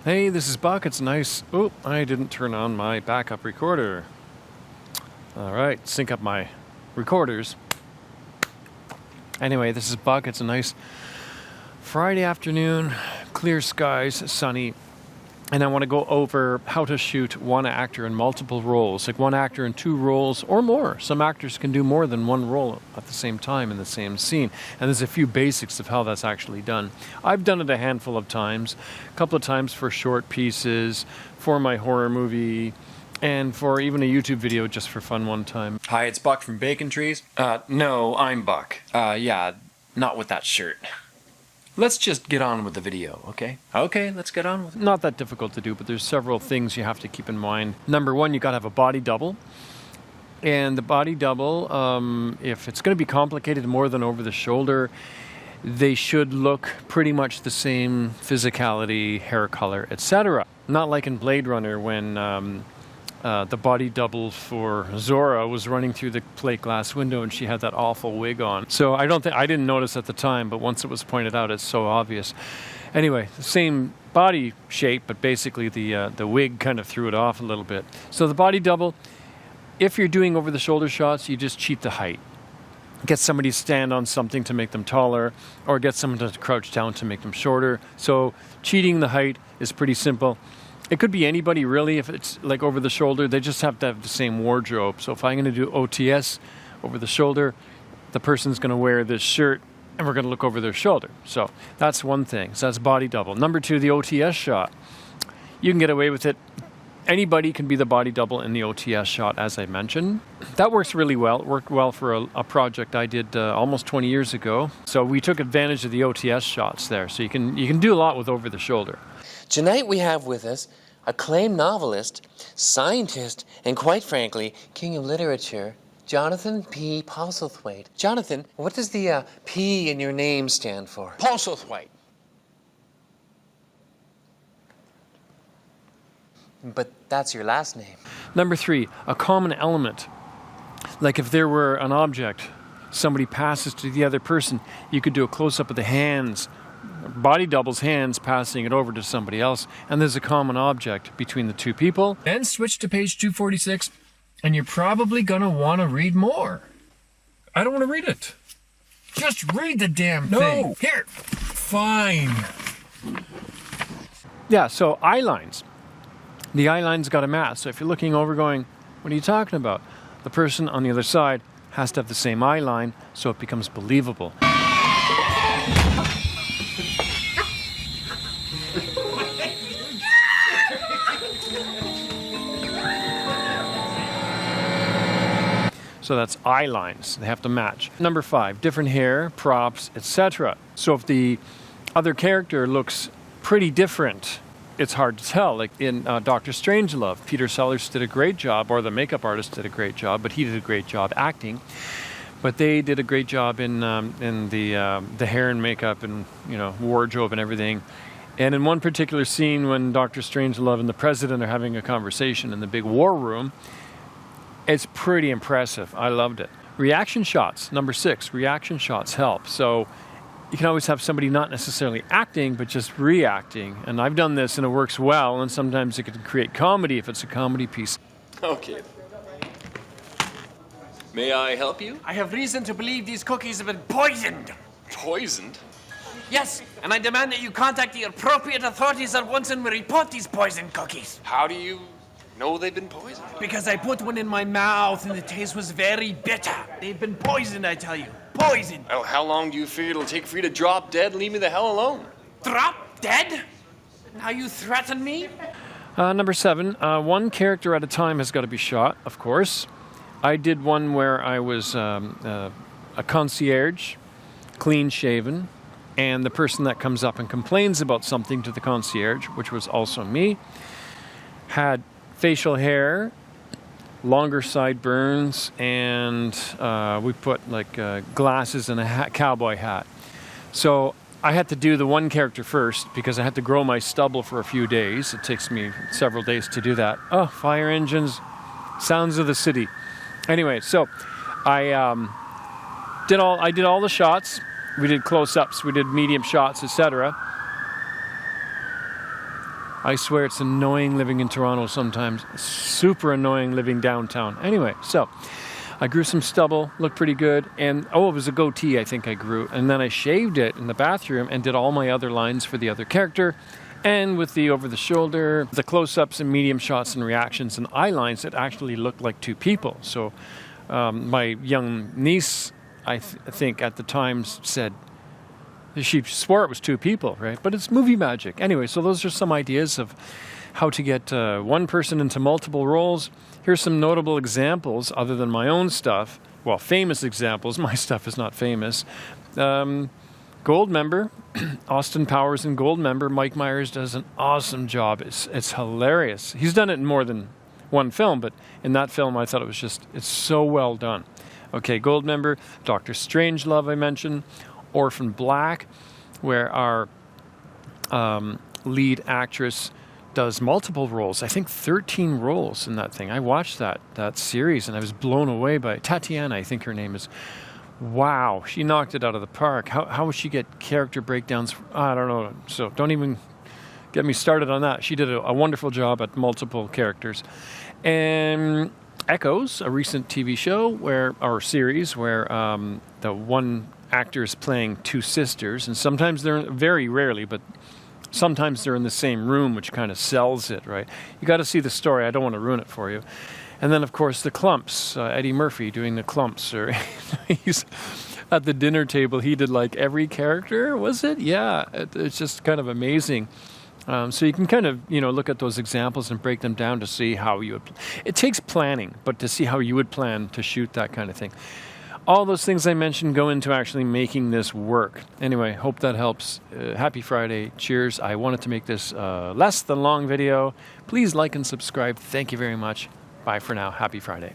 Hey, this is Buck. It's nice. Oh, I didn't turn on my backup recorder. All right, sync up my recorders. Anyway, this is Buck. It's a nice Friday afternoon, clear skies, sunny. And I want to go over how to shoot one actor in multiple roles, like one actor in two roles or more. Some actors can do more than one role at the same time in the same scene. And there's a few basics of how that's actually done. I've done it a handful of times, a couple of times for short pieces, for my horror movie, and for even a YouTube video just for fun one time. Hi, it's Buck from Bacon Trees. No, I'm Buck. Yeah, not with that shirt. Let's just get on with the video, okay? Okay, let's get on with it. Not that difficult to do, but there's several things you have to keep in mind. Number one, you got to have a body double. And the body double, if it's going to be complicated more than over the shoulder, they should look pretty much the same physicality, hair color, etc. Not like in Blade Runner when the body double for Zora was running through the plate glass window and she had that awful wig on. So I didn't notice at the time, but once it was pointed out, it's so obvious. Anyway, the same body shape, but basically the wig kind of threw it off a little bit. So the body double, if you're doing over the shoulder shots, you just cheat the height. Get somebody to stand on something to make them taller, or get someone to crouch down to make them shorter. So cheating the height is pretty simple. It could be anybody really. If it's like over the shoulder, they just have to have the same wardrobe. So if I'm going to do OTS over the shoulder, the person's going to wear this shirt and we're going to look over their shoulder. So that's one thing. So that's body double. Number two, the OTS shot. You can get away with it. Anybody can be the body double in the OTS shot, as I mentioned. That works really well. It worked well for a project I did almost 20 years ago. So we took advantage of the OTS shots there. So you can do a lot with over the shoulder. Tonight we have with us acclaimed novelist, scientist, and quite frankly, king of literature, Jonathan P. Postlethwaite. Jonathan, what does the P in your name stand for? Postlethwaite. But that's your last name. Number three, a common element. Like if there were an object, somebody passes to the other person, you could do a close-up of the hands, body doubles hands passing it over to somebody else, and there's a common object between the two people. Then switch to page 246, and you're probably gonna want to read more. I don't want to read it. Just read the damn thing. No. Here. Fine. Yeah, so eyelines. The eyelines got to match. So if you're looking over going, what are you talking about? The person on the other side has to have the same eyeline so it becomes believable. So that's eye lines. They have to match. Number five, different hair, props, etc. So if the other character looks pretty different, it's hard to tell. Like in Dr. Strangelove, Peter Sellers did a great job, or the makeup artist did a great job, but he did a great job acting. But they did a great job in the hair and makeup and wardrobe and everything. And in one particular scene when Dr. Strangelove and the president are having a conversation in the big war room, it's pretty impressive. I loved it. Reaction shots, number six. Reaction shots help. So you can always have somebody not necessarily acting, but just reacting. And I've done this and it works well. And sometimes it can create comedy if it's a comedy piece. Okay. May I help you? I have reason to believe these cookies have been poisoned. Poisoned? Yes, and I demand that you contact the appropriate authorities at once and report these poisoned cookies. How do you know they've been poisoned? Because I put one in my mouth and the taste was very bitter. They've been poisoned, I tell you. Poisoned. Well, how long do you figure it'll take for you to drop dead and leave me the hell alone? Drop dead? Now you threaten me? Number seven, one character at a time has got to be shot, of course. I did one where I was a concierge, clean-shaven, and the person that comes up and complains about something to the concierge, which was also me, had facial hair, longer sideburns, and we put like glasses and a cowboy hat. So I had to do the one character first because I had to grow my stubble for a few days. It takes me several days to do that. Oh, fire engines, sounds of the city. Anyway, so I did all the shots. We did close-ups, we did medium shots, etc. I swear it's annoying living in Toronto sometimes. Super annoying living downtown. Anyway, so I grew some stubble, looked pretty good, and it was a goatee I think I grew, and then I shaved it in the bathroom and did all my other lines for the other character. And with the over the shoulder, the close-ups and medium shots and reactions and eyelines, it actually looked like two people. So my young niece, I think at the time said, she swore it was two people, right? But it's movie magic. Anyway, so those are some ideas of how to get one person into multiple roles. Here's some notable examples other than my own stuff. Well, famous examples. My stuff is not famous. Goldmember, Austin Powers in Goldmember. Mike Myers does an awesome job. It's hilarious. He's done it in more than one film, but in that film I thought it's so well done. Okay, Goldmember, Doctor Strangelove I mentioned, Orphan Black, where our lead actress does multiple roles. I think 13 roles in that thing. I watched that series and I was blown away by Tatiana, I think her name is. Wow, she knocked it out of the park. How would she get character breakdowns? I don't know. So don't even get me started on that. She did a wonderful job at multiple characters. And Echoes, a recent TV show or series where the one actor is playing two sisters, and sometimes they're, very rarely, but sometimes they're in the same room, which kind of sells it, right? You got to see the story. I don't want to ruin it for you. And then, of course, the Clumps, Eddie Murphy doing the Clumps. Or he's at the dinner table, he did like every character, was it? Yeah, it's just kind of amazing. So you can kind of, look at those examples and break them down to see how you would. It takes planning, but to see how you would plan to shoot that kind of thing. All those things I mentioned go into actually making this work. Anyway, hope that helps. Happy Friday. Cheers. I wanted to make this less than long video. Please like and subscribe. Thank you very much. Bye for now. Happy Friday.